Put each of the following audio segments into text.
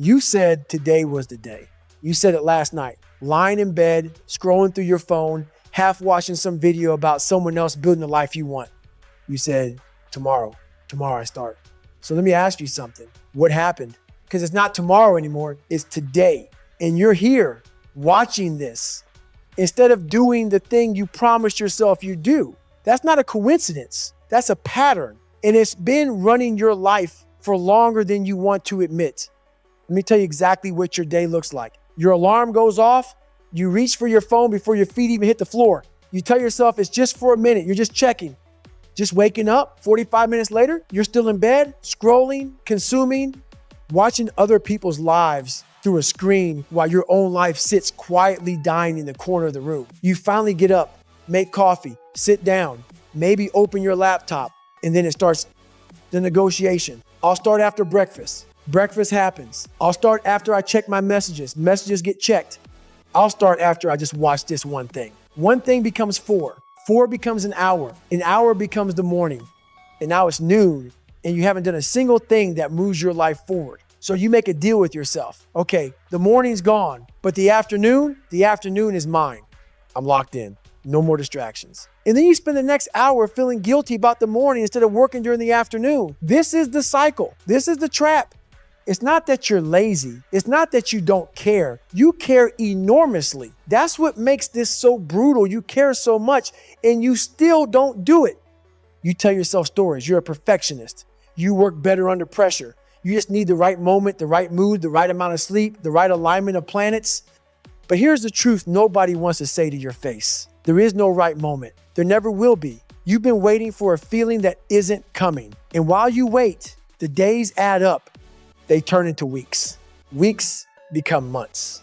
You said today was the day. You said it last night, lying in bed, scrolling through your phone, half watching some video about someone else building the life you want. You said, tomorrow I start. So let me ask you something. What happened? Because it's not tomorrow anymore, it's today. And you're here watching this instead of doing the thing you promised yourself you do. That's not a coincidence. That's a pattern. And it's been running your life for longer than you want to admit. Let me tell you exactly what your day looks like. Your alarm goes off. You reach for your phone before your feet even hit the floor. You tell yourself it's just for a minute. You're just checking. Just waking up, 45 minutes later, you're still in bed, scrolling, consuming, watching other people's lives through a screen while your own life sits quietly dying in the corner of the room. You finally get up, make coffee, sit down, maybe open your laptop, and then it starts the negotiation. I'll start after breakfast. Breakfast happens. I'll start after I check my messages. Messages get checked. I'll start after I just watch this one thing. One thing becomes 4. 4 becomes an hour. An hour becomes the morning. And now it's noon, and you haven't done a single thing that moves your life forward. So you make a deal with yourself. Okay, the morning's gone, but the afternoon is mine. I'm locked in. No more distractions. And then you spend the next hour feeling guilty about the morning instead of working during the afternoon. This is the cycle. This is the trap. It's not that you're lazy. It's not that you don't care. You care enormously. That's what makes this so brutal. You care so much and you still don't do it. You tell yourself stories. You're a perfectionist. You work better under pressure. You just need the right moment, the right mood, the right amount of sleep, the right alignment of planets. But here's the truth nobody wants to say to your face. There is no right moment. There never will be. You've been waiting for a feeling that isn't coming. And while you wait, the days add up. They turn into weeks. Weeks become months.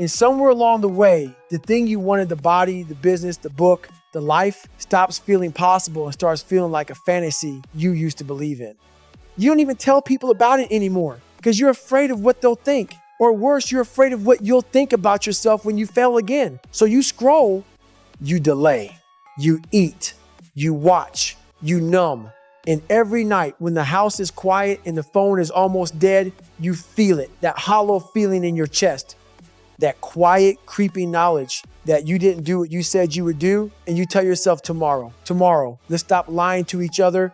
And somewhere along the way, the thing you wanted, the body, the business, the book, the life, stops feeling possible and starts feeling like a fantasy you used to believe in. You don't even tell people about it anymore because you're afraid of what they'll think. Or worse, you're afraid of what you'll think about yourself when you fail again. So you scroll, you delay, you eat, you watch, you numb. And every night when the house is quiet and the phone is almost dead, you feel it, that hollow feeling in your chest, that quiet, creeping knowledge that you didn't do what you said you would do. And you tell yourself tomorrow, let's stop lying to each other.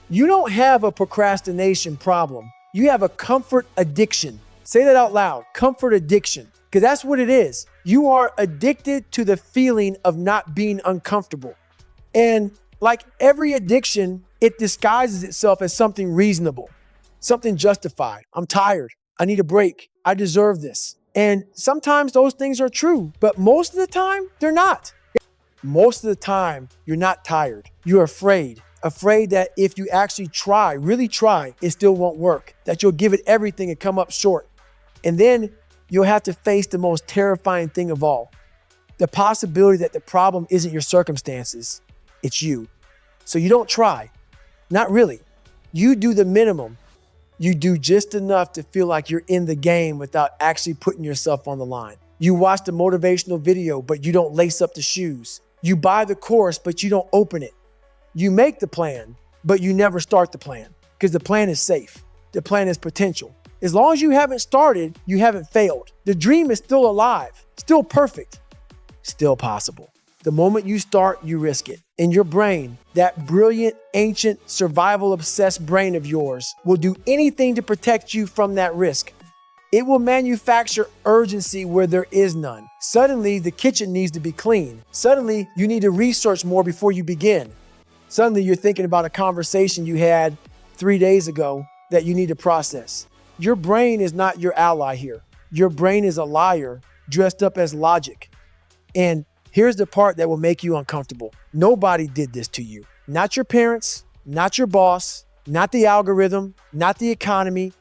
You don't have a procrastination problem. You have a comfort addiction. Say that out loud, comfort addiction, because that's what it is. You are addicted to the feeling of not being uncomfortable. And like every addiction, it disguises itself as something reasonable, something justified. I'm tired. I need a break. I deserve this. And sometimes those things are true, but most of the time, they're not. Most of the time, you're not tired. You're afraid that if you actually try, really try, it still won't work, that you'll give it everything and come up short. And then you'll have to face the most terrifying thing of all, the possibility that the problem isn't your circumstances, it's you. So you don't try, not really. You do the minimum. You do just enough to feel like you're in the game without actually putting yourself on the line. You watch the motivational video, but you don't lace up the shoes. You buy the course, but you don't open it. You make the plan, but you never start the plan because the plan is safe. The plan is potential. As long as you haven't started, you haven't failed. The dream is still alive, still perfect, still possible. The moment you start, you risk it. And your brain, that brilliant, ancient, survival-obsessed brain of yours, will do anything to protect you from that risk. It will manufacture urgency where there is none. Suddenly, the kitchen needs to be clean. Suddenly, you need to research more before you begin. Suddenly, you're thinking about a conversation you had 3 days ago that you need to process. Your brain is not your ally here. Your brain is a liar dressed up as logic. And here's the part that will make you uncomfortable. Nobody did this to you. Not your parents, not your boss, not the algorithm, not the economy,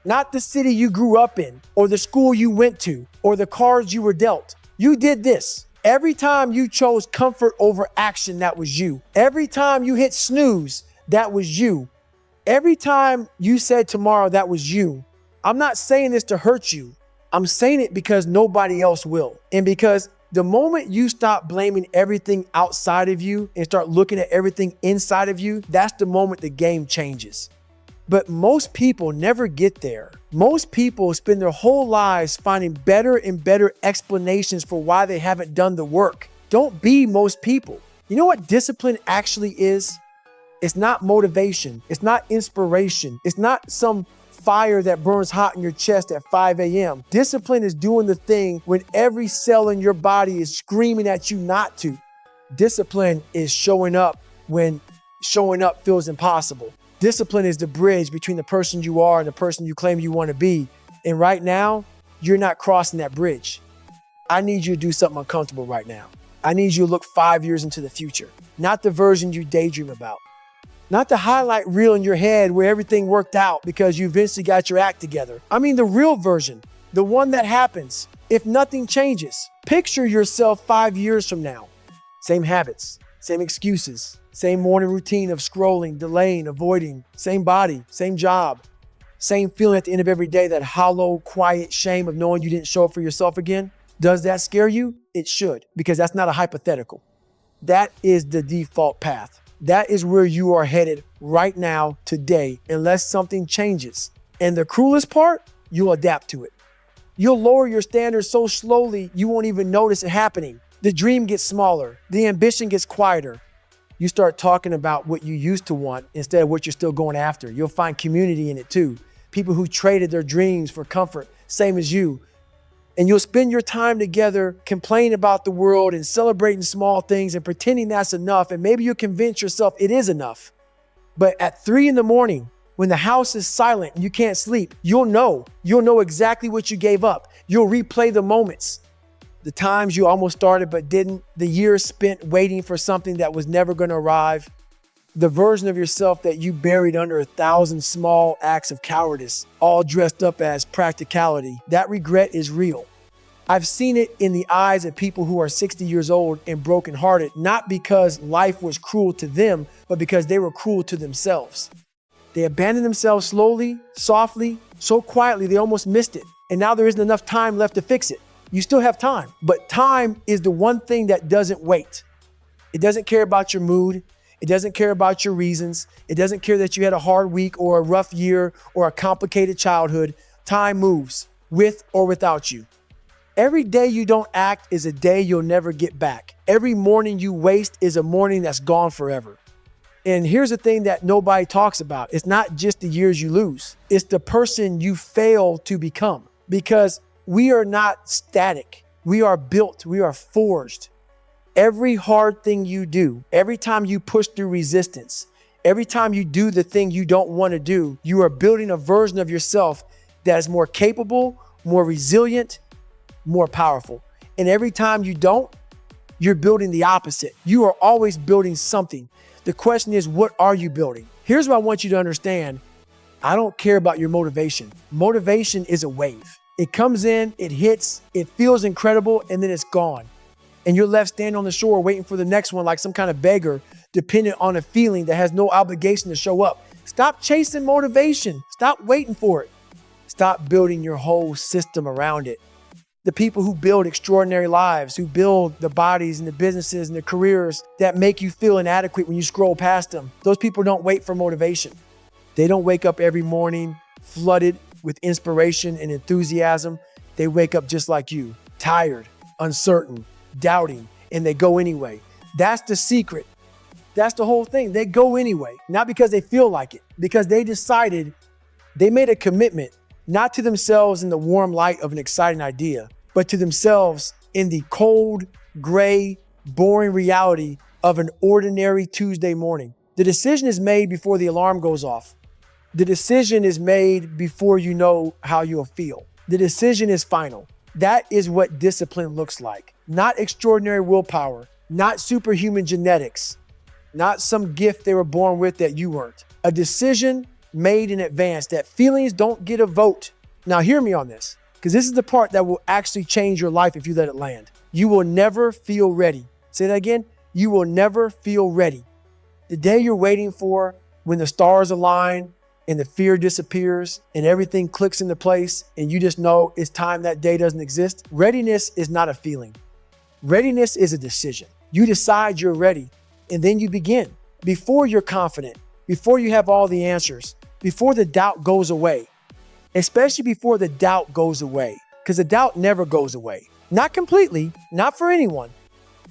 not the city you grew up in, or the school you went to, or the cards you were dealt. You did this. Every time you chose comfort over action, that was you. Every time you hit snooze, that was you. Every time you said tomorrow, that was you. I'm not saying this to hurt you. I'm saying it because nobody else will. And because the moment you stop blaming everything outside of you and start looking at everything inside of you, that's the moment the game changes. But most people never get there. Most people spend their whole lives finding better and better explanations for why they haven't done the work. Don't be most people. You know what discipline actually is? It's not motivation. It's not inspiration. It's not some fire that burns hot in your chest at 5 a.m. Discipline is doing the thing when every cell in your body is screaming at you not to. Discipline is showing up when showing up feels impossible. Discipline is the bridge between the person you are and the person you claim you want to be. And right now, you're not crossing that bridge. I need you to do something uncomfortable right now. I need you to look 5 years into the future, not the version you daydream about. Not the highlight reel in your head where everything worked out because you eventually got your act together. I mean the real version, the one that happens if nothing changes. Picture yourself 5 years from now. Same habits, same excuses, same morning routine of scrolling, delaying, avoiding, same body, same job, same feeling at the end of every day, that hollow, quiet shame of knowing you didn't show up for yourself again. Does that scare you? It should, because that's not a hypothetical. That is the default path. That is where you are headed right now, today, unless something changes. And the cruelest part, you'll adapt to it. You'll lower your standards so slowly, you won't even notice it happening. The dream gets smaller. The ambition gets quieter. You start talking about what you used to want instead of what you're still going after. You'll find community in it too. People who traded their dreams for comfort, same as you. And you'll spend your time together complaining about the world and celebrating small things and pretending that's enough. And maybe you'll convince yourself it is enough. But at 3 a.m, when the house is silent and you can't sleep, you'll know exactly what you gave up. You'll replay the moments. The times you almost started but didn't, the years spent waiting for something that was never going to arrive, the version of yourself that you buried under 1,000 small acts of cowardice, all dressed up as practicality. That regret is real. I've seen it in the eyes of people who are 60 years old and brokenhearted, not because life was cruel to them, but because they were cruel to themselves. They abandoned themselves slowly, softly, so quietly they almost missed it. And now there isn't enough time left to fix it. You still have time, but time is the one thing that doesn't wait. It doesn't care about your mood. It doesn't care about your reasons. It doesn't care that you had a hard week or a rough year or a complicated childhood. Time moves with or without you. Every day you don't act is a day you'll never get back. Every morning you waste is a morning that's gone forever. And here's the thing that nobody talks about. It's not just the years you lose. It's the person you fail to become, because we are not static. We are built. We are forged. Every hard thing you do, every time you push through resistance, every time you do the thing you don't want to do, you are building a version of yourself that is more capable, more resilient, more powerful. And every time you don't, you're building the opposite. You are always building something. The question is, what are you building? Here's what I want you to understand. I don't care about your motivation. Motivation is a wave. It comes in, it hits, it feels incredible, and then it's gone. And you're left standing on the shore waiting for the next one like some kind of beggar, dependent on a feeling that has no obligation to show up. Stop chasing motivation. Stop waiting for it. Stop building your whole system around it. The people who build extraordinary lives, who build the bodies and the businesses and the careers that make you feel inadequate when you scroll past them, those people don't wait for motivation. They don't wake up every morning flooded with inspiration and enthusiasm. They wake up just like you, tired, uncertain, doubting, and they go anyway. That's the secret. That's the whole thing. They go anyway, not because they feel like it, because they decided, they made a commitment, not to themselves in the warm light of an exciting idea, but to themselves in the cold, gray, boring reality of an ordinary Tuesday morning. The decision is made before the alarm goes off. The decision is made before you know how you'll feel. The decision is final. That is what discipline looks like. Not extraordinary willpower, not superhuman genetics, not some gift they were born with that you weren't. A decision made in advance that feelings don't get a vote. Now hear me on this, because this is the part that will actually change your life if you let it land. You will never feel ready. Say that again. You will never feel ready. The day you're waiting for, when the stars align and the fear disappears and everything clicks into place and you just know it's time that day doesn't exist. Readiness is not a feeling. Readiness is a decision. You decide you're ready and then you begin. Before you're confident, before you have all the answers, before the doubt goes away, especially before the doubt goes away, because the doubt never goes away. Not completely, not for anyone.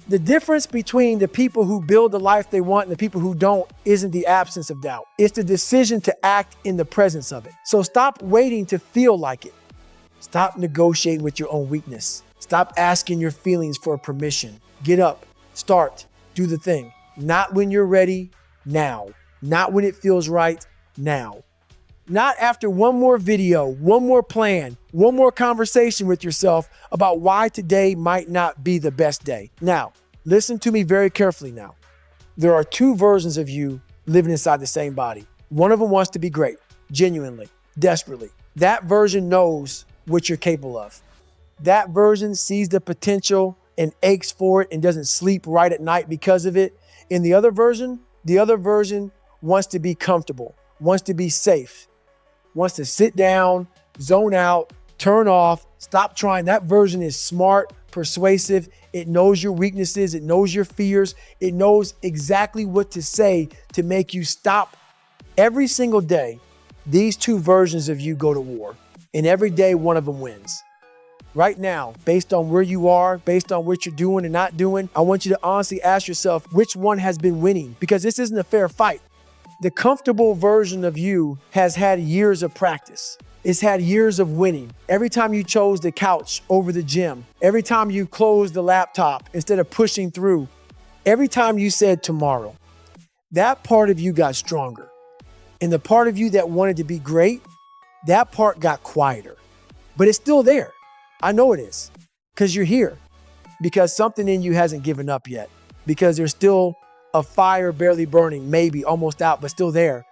The difference between the people who build the life they want and the people who don't isn't the absence of doubt. It's the decision to act in the presence of it. So stop waiting to feel like it. Stop negotiating with your own weakness. Stop asking your feelings for permission. Get up, start, do the thing. Not when you're ready, now. Not when it feels right, now. Not after one more video, one more plan, one more conversation with yourself about why today might not be the best day. Now, listen to me very carefully now. There are two versions of you living inside the same body. One of them wants to be great, genuinely, desperately. That version knows what you're capable of. That version sees the potential and aches for it and doesn't sleep right at night because of it. In the other version wants to be comfortable, wants to be safe, wants to sit down, zone out, turn off, stop trying. That version is smart, persuasive. It knows your weaknesses. It knows your fears. It knows exactly what to say to make you stop. Every single day, these two versions of you go to war, and every day one of them wins. Right now, based on where you are, based on what you're doing and not doing, I want you to honestly ask yourself which one has been winning, because this isn't a fair fight. The comfortable version of you has had years of practice. It's had years of winning. Every time you chose the couch over the gym, every time you closed the laptop instead of pushing through, every time you said tomorrow, that part of you got stronger. And the part of you that wanted to be great, that part got quieter. But it's still there. I know it is, because you're here, because something in you hasn't given up yet, because there's still a fire barely burning, maybe almost out, but still there.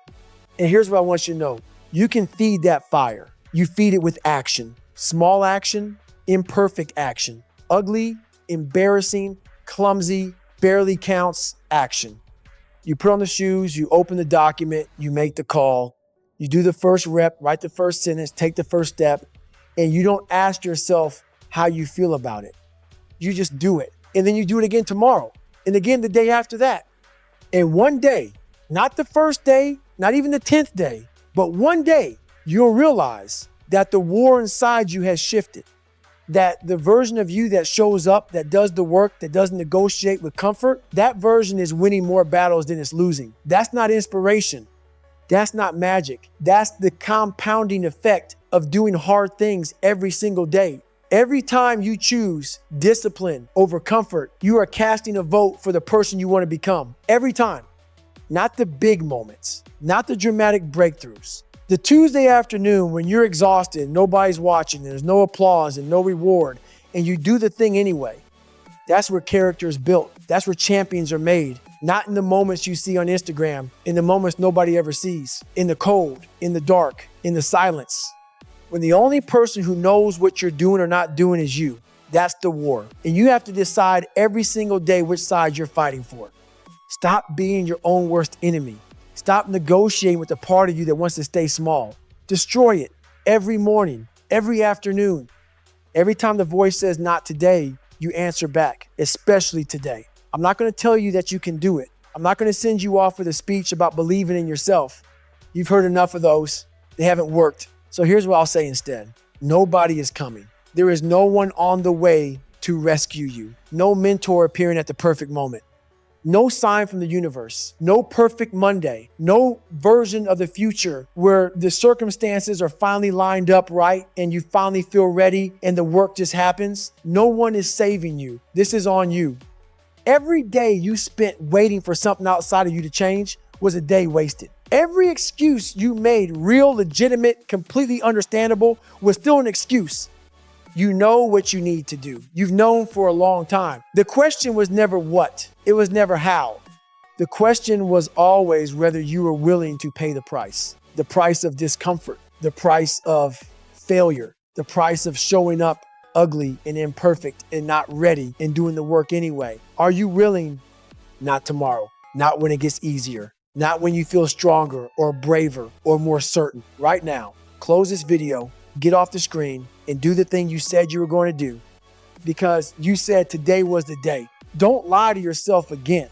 And here's what I want you to know. You can feed that fire. You feed it with action. Small action, imperfect action. Ugly, embarrassing, clumsy, barely counts action. You put on the shoes, you open the document, you make the call, you do the first rep, write the first sentence, take the first step, and you don't ask yourself how you feel about it. You just do it. And then you do it again tomorrow, and again the day after that. And one day, not the first day, not even the 10th day, but one day you'll realize that the war inside you has shifted, that the version of you that shows up, that does the work, that doesn't negotiate with comfort, that version is winning more battles than it's losing. That's not inspiration. That's not magic. That's the compounding effect of doing hard things every single day. Every time you choose discipline over comfort, you are casting a vote for the person you want to become. Every time. Not the big moments, not the dramatic breakthroughs. The Tuesday afternoon when you're exhausted, nobody's watching, there's no applause and no reward, and you do the thing anyway. That's where character is built. That's where champions are made. Not in the moments you see on Instagram, in the moments nobody ever sees, in the cold, in the dark, in the silence. When the only person who knows what you're doing or not doing is you, that's the war. And you have to decide every single day which side you're fighting for. Stop being your own worst enemy. Stop negotiating with the part of you that wants to stay small. Destroy it every morning, every afternoon. Every time the voice says not today, you answer back, especially today. I'm not going to tell you that you can do it. I'm not going to send you off with a speech about believing in yourself. You've heard enough of those. They haven't worked. So here's what I'll say instead. Nobody is coming. There is no one on the way to rescue you. No mentor appearing at the perfect moment. No sign from the universe. No perfect Monday. No version of the future where the circumstances are finally lined up right and you finally feel ready and the work just happens. No one is saving you. This is on you. Every day you spent waiting for something outside of you to change was a day wasted. Every excuse you made, real, legitimate, completely understandable, was still an excuse. You know what you need to do. You've known for a long time. The question was never what. It was never how. The question was always whether you were willing to pay the price of discomfort, the price of failure, the price of showing up ugly and imperfect and not ready and doing the work anyway. Are you willing? Not tomorrow, not when it gets easier, not when you feel stronger or braver or more certain. Right now, close this video, get off the screen, and do the thing you said you were going to do, because you said today was the day. Don't lie to yourself again.